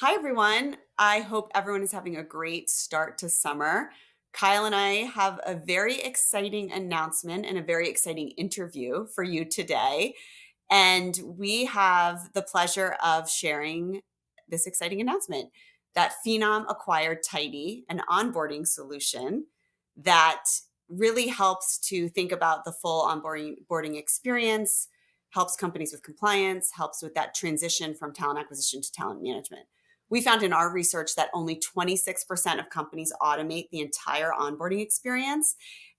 Hi, everyone. I hope everyone is having a great start to summer. Kyle and I have a very exciting announcement and a very exciting interview for you today. And we have the pleasure of sharing this exciting announcement that Phenom acquired Tydy, an onboarding solution that really helps to think about the full onboarding experience, helps companies with compliance, helps with that transition from talent acquisition to talent management. We found in our research that only 26% of companies automate the entire onboarding experience,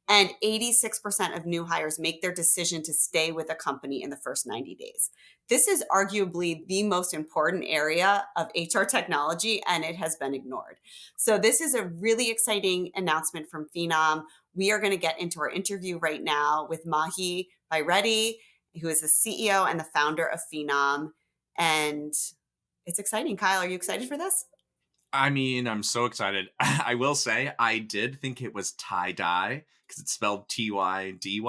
and 86% of new hires make their decision to stay with a company in the first 90 days. This is arguably the most important area of HR technology, and it has been ignored. So, this is a really exciting announcement from Phenom. We are going to get into our interview right now with Mahe Bayireddi, who is the CEO and the founder of Phenom. And it's exciting. Kyle, are you excited for this? I mean, I'm so excited. I will say I did think it was tie-dye because it's spelled Tydy,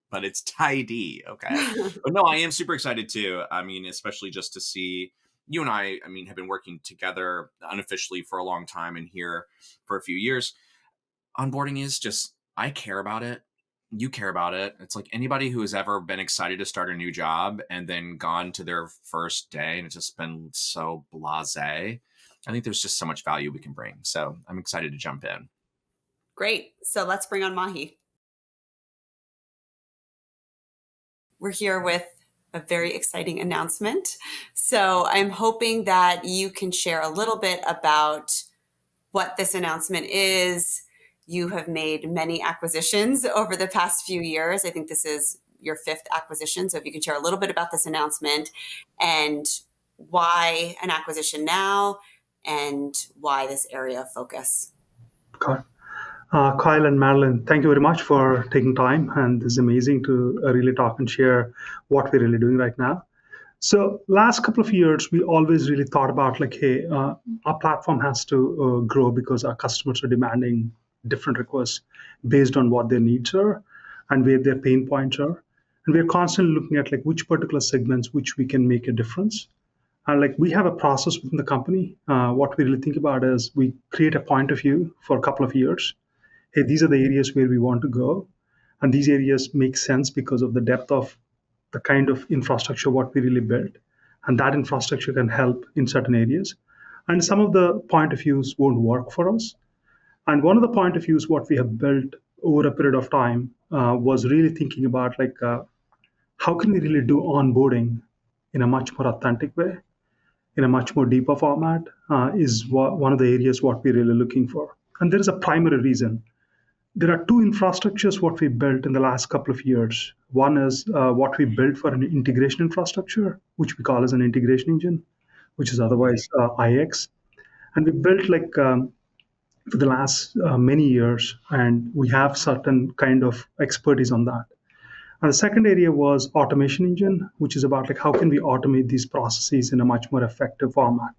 but it's Tydy. Okay. But no, I am super excited too. I mean, especially just to see you and I mean, have been working together unofficially for a long time and here for a few years. Onboarding is just, I care about it. You care about it. It's like anybody who has ever been excited to start a new job and then gone to their first day and it's just been so blasé. I think there's just so much value we can bring. So I'm excited to jump in. Great. So let's bring on Mahe. We're here with a very exciting announcement. So I'm hoping that you can share a little bit about what this announcement is. You have made many acquisitions over the past few years. I think this is your fifth acquisition. So if you can share a little bit about this announcement and why an acquisition now and why this area of focus. Okay. Kyle and Madeline, thank you very much for taking time. And this is amazing to really talk and share what we're really doing right now. So last couple of years, we always really thought about like, hey, our platform has to grow because our customers are demanding different requests based on what their needs are and where their pain points are. And we're constantly looking at like which particular segments which we can make a difference. And like we have a process within the company. What we really think about is we create a point of view for a couple of years. Hey, these are the areas where we want to go. And these areas make sense because of the depth of the kind of infrastructure what we really built. And that infrastructure can help in certain areas. And some of the point of views won't work for us. And one of the point of views what we have built over a period of time was really thinking about like how can we really do onboarding in a much more authentic way, in a much more deeper format, is one of the areas what we're really looking for. And there is a primary reason. There are two infrastructures what we built in the last couple of years. One is what we built for an integration infrastructure, which we call as an integration engine, which is otherwise IX. And we built like for the last many years, and we have certain kind of expertise on that. And the second area was automation engine, which is about like how can we automate these processes in a much more effective format.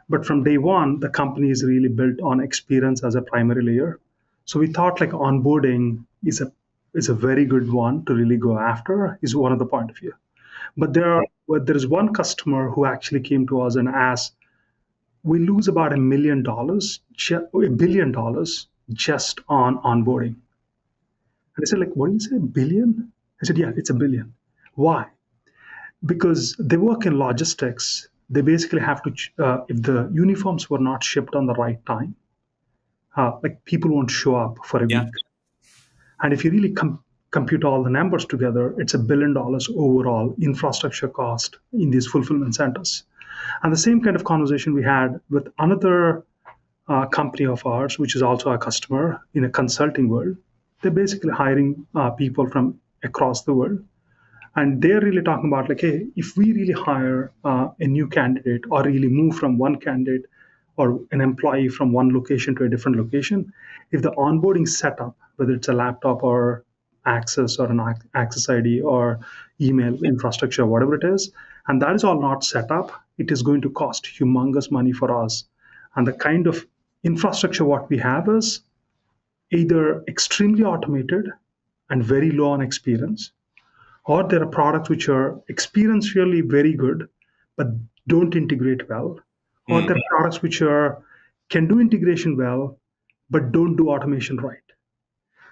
But from day one, the company is really built on experience as a primary layer. So we thought like onboarding is a very good one to really go after, is one of the point of view. But there is one customer who actually came to us and asked, we lose about $1 billion just on onboarding. And I said, like, what do you say, a billion? I said, yeah, it's a billion. Why? Because they work in logistics. They basically have to, if the uniforms were not shipped on the right time, like people won't show up for a Yeah. week. And if you really compute all the numbers together, it's $1 billion overall infrastructure cost in these fulfillment centers. And the same kind of conversation we had with another company of ours, which is also a customer in a consulting world. They're basically hiring people from across the world. And they're really talking about like, hey, if we really hire a new candidate or really move from one candidate or an employee from one location to a different location, if the onboarding setup, whether it's a laptop or access or an access ID or email infrastructure, whatever it is, and that is all not set up, it is going to cost humongous money for us. And the kind of infrastructure what we have is either extremely automated and very low on experience, or there are products which are experientially very good but don't integrate well, or Mm. there are products which are can do integration well, but don't do automation right.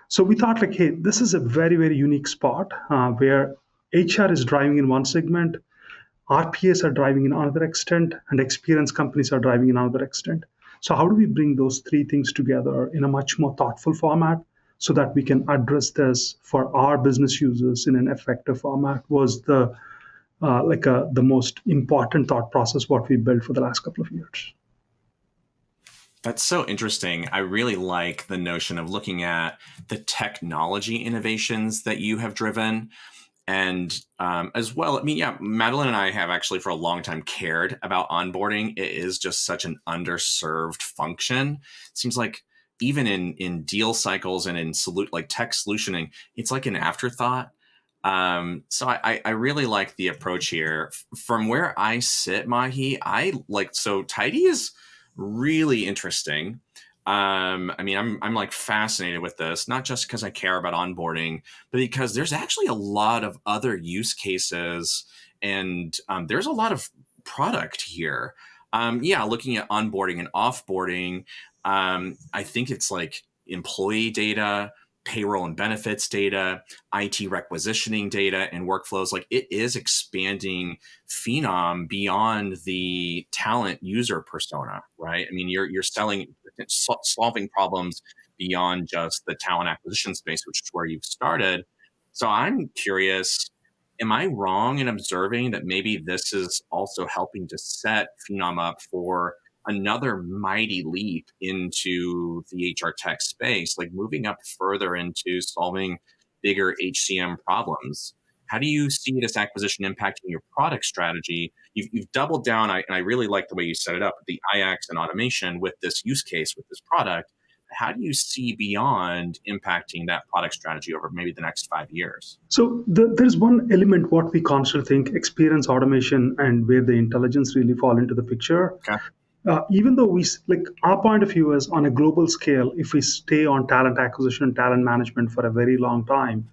So we thought like, hey, this is a very, very unique spot where HR is driving in one segment, RPAs are driving in another extent, and experience companies are driving in another extent. So how do we bring those three things together in a much more thoughtful format so that we can address this for our business users in an effective format was the most important thought process what we built for the last couple of years. That's so interesting. I really like the notion of looking at the technology innovations that you have driven. And as well, I mean, yeah, Madeline and I have actually for a long time cared about onboarding. It is just such an underserved function. It seems like even in deal cycles and in like tech solutioning, it's like an afterthought. So I really like the approach here. From where I sit, Mahi, I like so Tydy is really interesting. I mean, I'm like fascinated with this, not just because I care about onboarding, but because there's actually a lot of other use cases, and there's a lot of product here. Yeah, looking at onboarding and offboarding, I think it's like employee data, payroll and benefits data, IT requisitioning data, and workflows. Like it is expanding Phenom beyond the talent user persona, right? I mean, you're selling, solving problems beyond just the talent acquisition space, which is where you've started. So I'm curious, am I wrong in observing that maybe this is also helping to set Phenom up for another mighty leap into the HR tech space, like moving up further into solving bigger HCM problems? How do you see this acquisition impacting your product strategy? You've doubled down, and I really like the way you set it up, the IX and automation with this use case, with this product. How do you see beyond impacting that product strategy over maybe the next 5 years? So there's one element what we constantly think experience automation and where the intelligence really fall into the picture. Okay. Even though like our point of view is on a global scale, if we stay on talent acquisition, talent management for a very long time,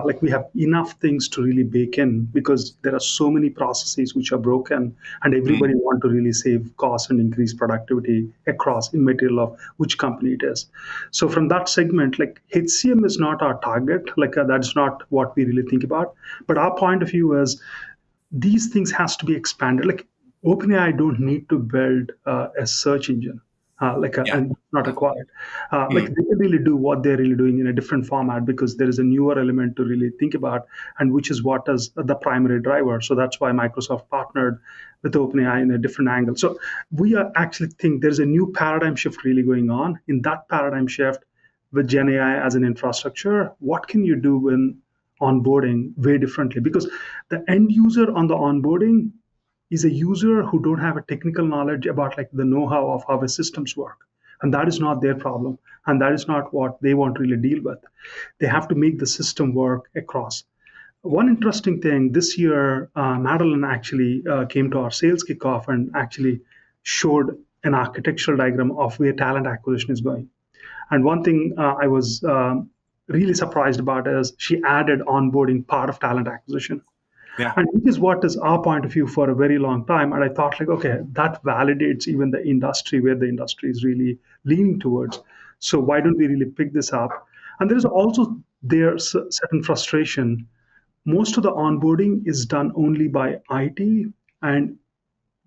like we have enough things to really bake in because there are so many processes which are broken and Mm, everybody want to really save costs and increase productivity across immaterial of which company it is. So from that segment, like HCM is not our target, like that's not what we really think about. But our point of view is these things has to be expanded. Like OpenAI don't need to build a search engine, yeah. and not Yeah. required. Like Mm, they can really do what they're really doing in a different format because there is a newer element to really think about, and which is what is the primary driver. So that's why Microsoft partnered with OpenAI in a different angle. So we are actually think there's a new paradigm shift really going on. In that paradigm shift, with Gen AI as an infrastructure, what can you do when onboarding way differently? Because the end user on the onboarding is a user who don't have a technical knowledge about like the know-how of how the systems work, and that is not their problem, and that is not what they want to really deal with. They have to make the system work across. One interesting thing this year, Madeline actually came to our sales kickoff and actually showed an architectural diagram of where talent acquisition is going. And one thing I was really surprised about is she added onboarding part of talent acquisition. yeah. And which is what is our point of view for a very long time. And I thought, like, okay, that validates even the industry where the industry is really leaning towards. So why don't we really pick this up? And there is also certain frustration. Most of the onboarding is done only by IT, and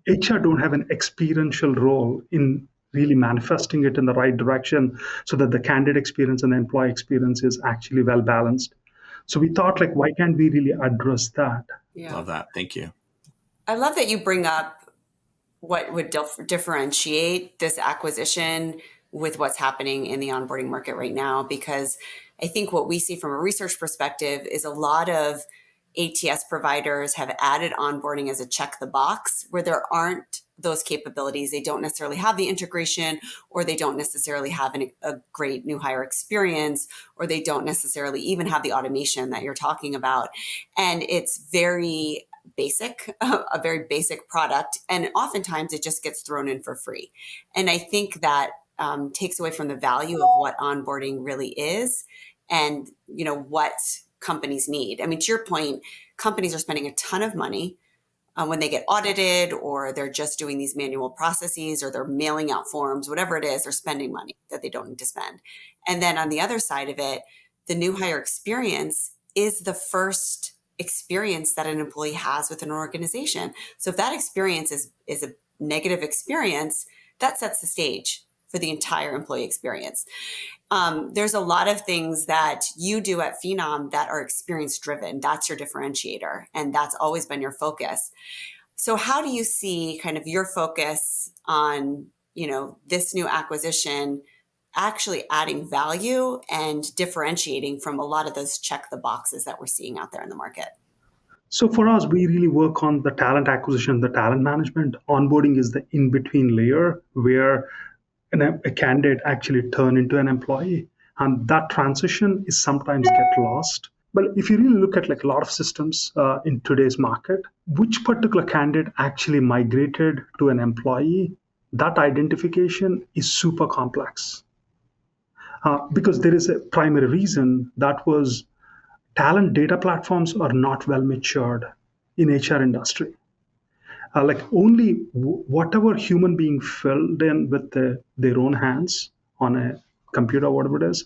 HR don't have an experiential role in really manifesting it in the right direction so that the candidate experience and the employee experience is actually well balanced. So we thought, like, why can't we really address that? Yeah. Love that. Thank you. I love that you bring up what would differentiate this acquisition with what's happening in the onboarding market right now, because I think what we see from a research perspective is a lot of ATS providers have added onboarding as a check the box where there aren't those capabilities. They don't necessarily have the integration, or they don't necessarily have a great new hire experience, or they don't necessarily even have the automation that you're talking about. And it's very basic, a very basic product. And oftentimes it just gets thrown in for free. And I think that takes away from the value of what onboarding really is and, what companies need. I mean, to your point, companies are spending a ton of money when they get audited, or they're just doing these manual processes, or they're mailing out forms, whatever it is, they're spending money that they don't need to spend. And then on the other side of it, the new hire experience is the first experience that an employee has with an organization. So if that experience is a negative experience, that sets the stage for the entire employee experience. There's a lot of things that you do at Phenom that are experience driven. That's your differentiator, and that's always been your focus. So how do you see kind of your focus on, this new acquisition actually adding value and differentiating from a lot of those check the boxes that we're seeing out there in the market? So for us, we really work on the talent acquisition, the talent management. Onboarding is the in-between layer where a candidate actually turn into an employee. And that transition is sometimes get lost. But if you really look at like a lot of systems in today's market, which particular candidate actually migrated to an employee, that identification is super complex. Because there is a primary reason that was talent data platforms are not well matured in HR industry. Like only whatever human being filled in with their own hands on a computer, whatever it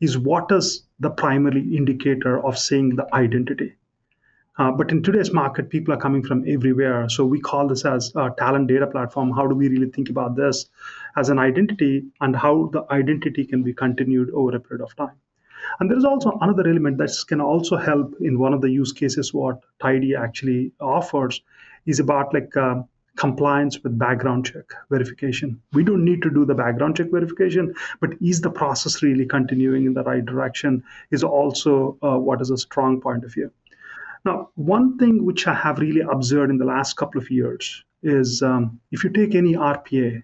is what is the primary indicator of saying the identity. But in today's market, people are coming from everywhere. So we call this as a talent data platform. How do we really think about this as an identity, and how the identity can be continued over a period of time? And there is also another element that can also help in one of the use cases what Tydy actually offers is about like compliance with background check verification. We don't need to do the background check verification, but is the process really continuing in the right direction is also what is a strong point of view. Now, one thing which I have really observed in the last couple of years is if you take any RPA,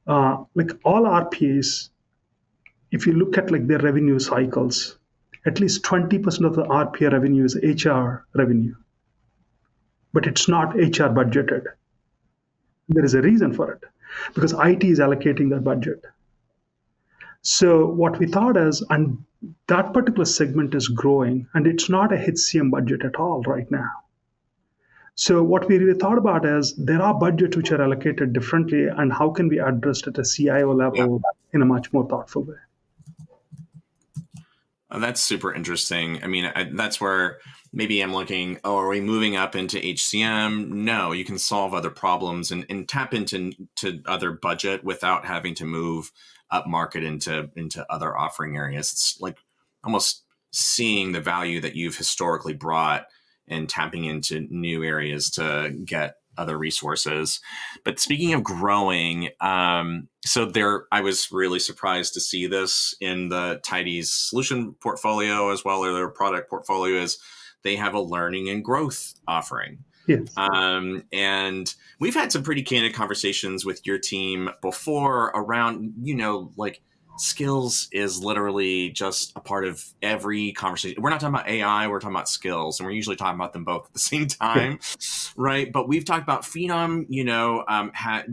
like all RPAs, if you look at like their revenue cycles, at least 20% of the RPA revenue is HR revenue, but it's not HR budgeted. There is a reason for it, because IT is allocating that budget. So what we thought is, and that particular segment is growing, and it's not a HCM budget at all right now. So what we really thought about is there are budgets which are allocated differently, and how can we address it at a CIO level in a much more thoughtful way. That's super interesting. I mean, that's where maybe I'm looking, are we moving up into HCM? No, you can solve other problems and tap into other budget without having to move up market into other offering areas. It's like almost seeing the value that you've historically brought and tapping into new areas to get other resources. But speaking of growing, so there, I was really surprised to see this in the Tydy's solution portfolio as well as their product portfolio is they have a learning and growth offering. Yes. And we've had some pretty candid conversations with your team before around, like skills is literally just a part of every conversation. We're not talking about AI, we're talking about skills, and we're usually talking about them both at the same time, right? But we've talked about Phenom,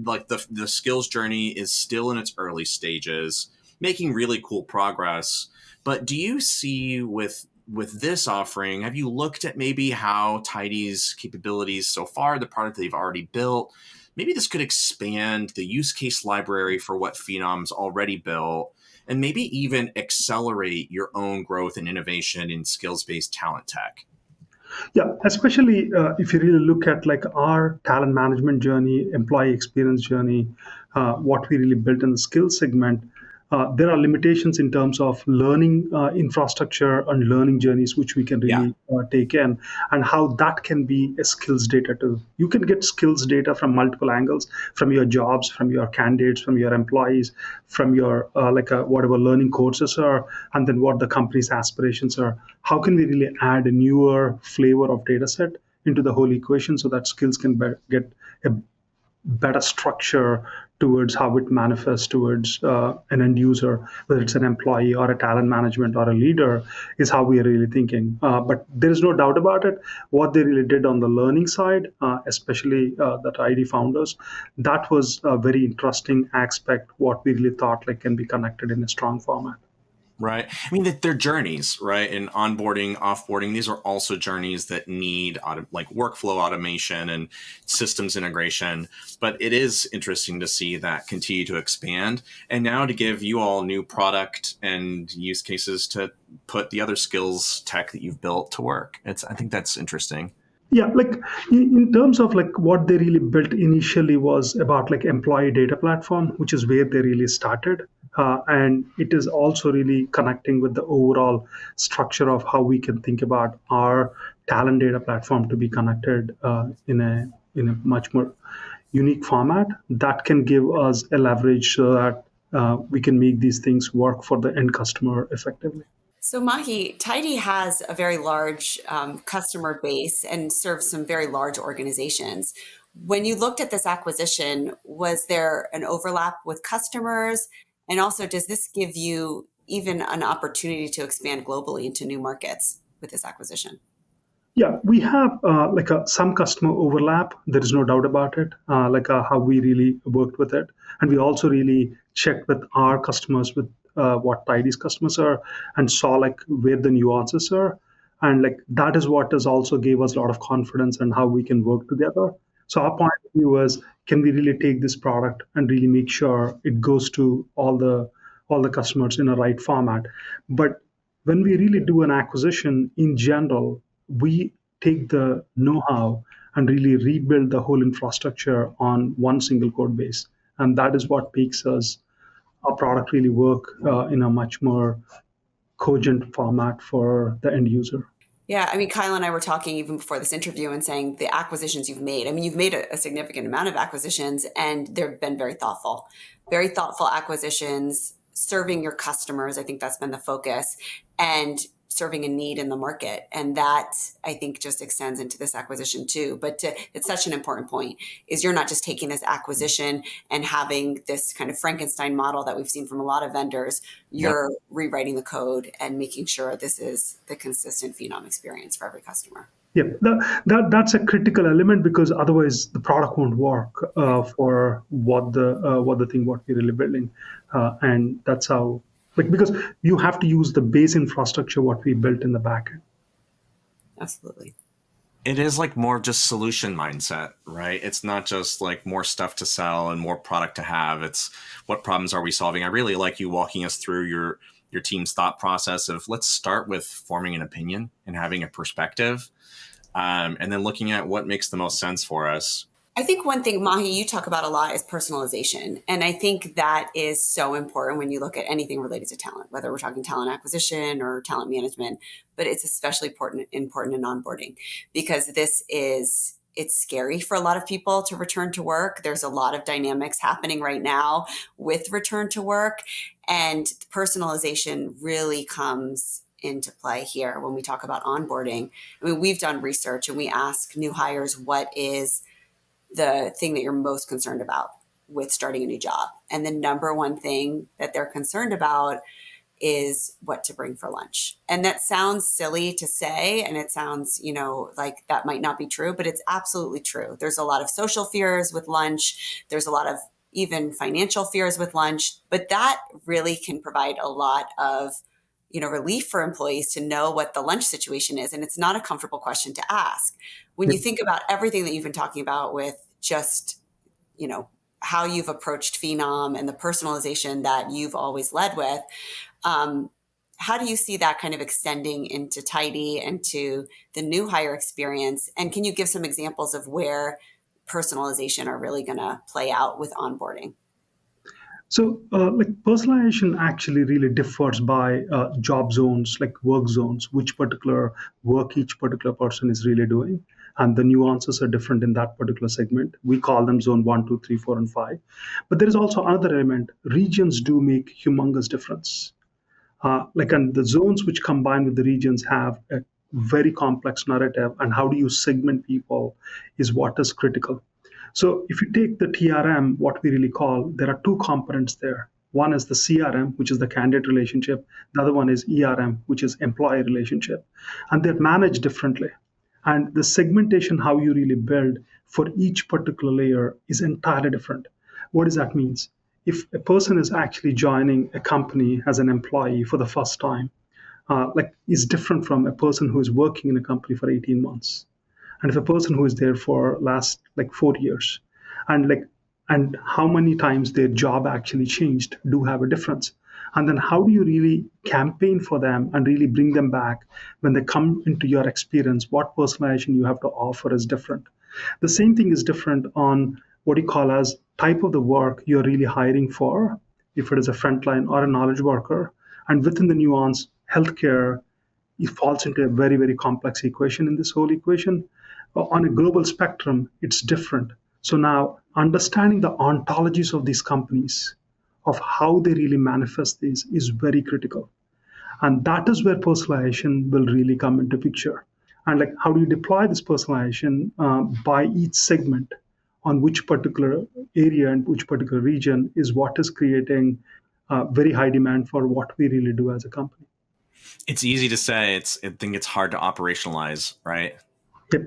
like the skills journey is still in its early stages, making really cool progress. But do you see with this offering, have you looked at maybe how Tydy's capabilities so far, the product they've already built, maybe this could expand the use case library for what Phenom's already built, and maybe even accelerate your own growth and innovation in skills-based talent tech? Yeah, especially if you really look at like our talent management journey, employee experience journey, what we really built in the skills segment, there are limitations in terms of learning infrastructure and learning journeys, which we can really take in, and how that can be a skills data too. You can get skills data from multiple angles, from your jobs, from your candidates, from your employees, from your whatever learning courses are, and then what the company's aspirations are. How can we really add a newer flavor of data set into the whole equation so that skills can get a better structure towards how it manifests towards an end user, whether it's an employee or a talent management or a leader, is how we are really thinking. But there is no doubt about it. What they really did on the learning side, especially the Tydy founders, that was a very interesting aspect, what we really thought like can be connected in a strong format. Right. I mean, they're journeys, right? And onboarding, offboarding, these are also journeys that need like workflow automation and systems integration. But it is interesting to see that continue to expand. And now to give you all new product and use cases to put the other skills tech that you've built to work. I think that's interesting. Yeah, like in terms of like what they really built initially was about like employee data platform, which is where they really started. And it is also really connecting with the overall structure of how we can think about our talent data platform to be connected in a much more unique format that can give us a leverage so that we can make these things work for the end customer effectively. So, Mahi, Tydy has a very large customer base and serves some very large organizations. When you looked at this acquisition, was there an overlap with customers? And also, does this give you even an opportunity to expand globally into new markets with this acquisition? Yeah, we have some customer overlap. There is no doubt about it. How we really worked with it, and we also really checked with our customers with what Tidy's customers are, and saw like where the nuances are, and like that is what has also gave us a lot of confidence and how we can work together. So our point of view was, can we really take this product and really make sure it goes to all the customers in a right format? But when we really do an acquisition in general, we take the know-how and really rebuild the whole infrastructure on one single code base. And that is what makes us our product really work in a much more cogent format for the end user. Yeah, I mean, Kyle and I were talking even before this interview and saying the acquisitions you've made. I mean, you've made a significant amount of acquisitions and they've been very thoughtful acquisitions, serving your customers. I think that's been the focus and serving a need in the market. And that I think just extends into this acquisition too. But it's such an important point is you're not just taking this acquisition and having this kind of Frankenstein model that we've seen from a lot of vendors. Yep. You're rewriting the code and making sure this is the consistent Phenom experience for every customer. Yeah, that's a critical element because otherwise the product won't work for what we're really building, and that's how like because you have to use the base infrastructure what we built in the backend. Absolutely. It is like more just solution mindset, right? It's not just like more stuff to sell and more product to have. It's what problems are we solving? I really like you walking us through your team's thought process of let's start with forming an opinion and having a perspective, and then looking at what makes the most sense for us. I think one thing, Mahi, you talk about a lot is personalization. And I think that is so important when you look at anything related to talent, whether we're talking talent acquisition or talent management, but it's especially important in onboarding because it's scary for a lot of people to return to work. There's a lot of dynamics happening right now with return to work, and personalization really comes into play here when we talk about onboarding. I mean, we've done research and we ask new hires what is the thing that you're most concerned about with starting a new job. And the number one thing that they're concerned about is what to bring for lunch. And that sounds silly to say, and it sounds, like that might not be true, but it's absolutely true. There's a lot of social fears with lunch. There's a lot of even financial fears with lunch, but that really can provide a lot of relief for employees to know what the lunch situation is. And it's not a comfortable question to ask. When you think about everything that you've been talking about with just, how you've approached Phenom and the personalization that you've always led with, how do you see that kind of extending into Tydy and to the new hire experience? And can you give some examples of where personalization are really going to play out with onboarding? So, personalization actually really differs by job zones, like work zones, which particular work each particular person is really doing. And the nuances are different in that particular segment. We call them zone 1, 2, 3, 4, and 5. But there is also another element. Regions do make humongous difference. And the zones which combine with the regions have a very complex narrative, and how do you segment people is what is critical. So if you take the TRM, what we really call, there are two components there. One is the CRM, which is the candidate relationship. The other one is ERM, which is employee relationship. And they're managed differently. And the segmentation, how you really build for each particular layer is entirely different. What does that mean? if a person is actually joining a company as an employee for the first time, is different from a person who is working in a company for 18 months. And if a person who is there for last like 4 years, and how many times their job actually changed do have a difference. And then how do you really campaign for them and really bring them back when they come into your experience? What personalization you have to offer is different. The same thing is different on what you call as type of the work you're really hiring for, if it is a frontline or a knowledge worker. And within the nuance, healthcare, it falls into a very, very complex equation in this whole equation. On a global spectrum, it's different. So now understanding the ontologies of these companies, of how they really manifest these, is very critical. And that is where personalization will really come into picture. And like, how do you deploy this personalization by each segment on which particular area and which particular region is what is creating very high demand for what we really do as a company. It's easy to say. I think it's hard to operationalize, right? Yep.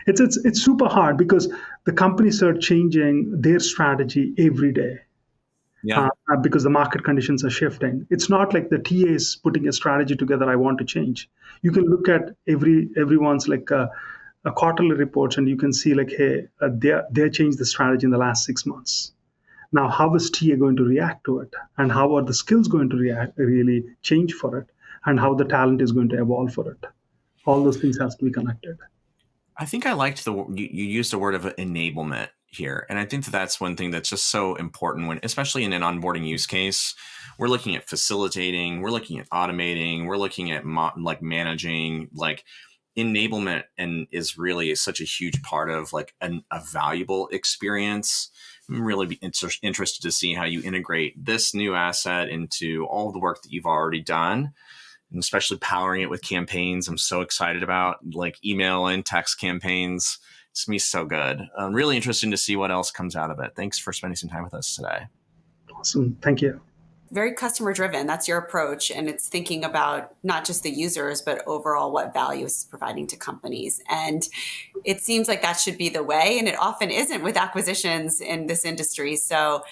It's super hard because the companies are changing their strategy every day. Yeah. Because the market conditions are shifting. It's not like the TA is putting a strategy together. I want to change. You can look at everyone's like a quarterly reports, and you can see like, hey, they changed the strategy in the last 6 months. Now, how is TA going to react to it, and how are the skills going to really change for it, and how the talent is going to evolve for it? All those things has to be connected. I think I liked you used the word of enablement here. And I think that's one thing that's just so important when, especially in an onboarding use case, we're looking at facilitating, we're looking at automating, we're looking at managing, like enablement, and is really such a huge part of like a valuable experience. I'm really be interested to see how you integrate this new asset into all the work that you've already done, and especially powering it with campaigns. I'm so excited about like email and text campaigns. It's going to be so good. Really interesting to see what else comes out of it. Thanks for spending some time with us today. Awesome. Thank you. Very customer driven. That's your approach. And it's thinking about not just the users, but overall what value is providing to companies. And it seems like that should be the way. And it often isn't with acquisitions in this industry. So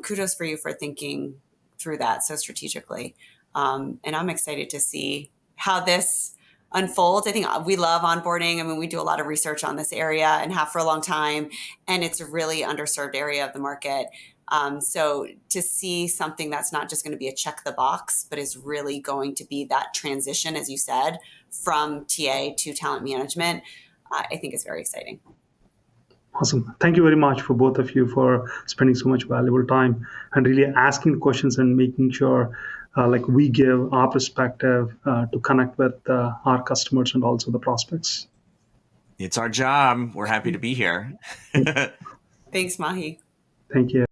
kudos for you for thinking through that so strategically. And I'm excited to see how this unfolds. I think we love onboarding. I mean, we do a lot of research on this area and have for a long time, and it's a really underserved area of the market. So to see something that's not just going to be a check the box, but is really going to be that transition, as you said, from TA to talent management, I think is very exciting. Awesome. Thank you very much for both of you for spending so much valuable time and really asking questions and making sure we give our perspective to connect with our customers and also the prospects. It's our job. We're happy to be here. Thanks, Mahe. Thank you.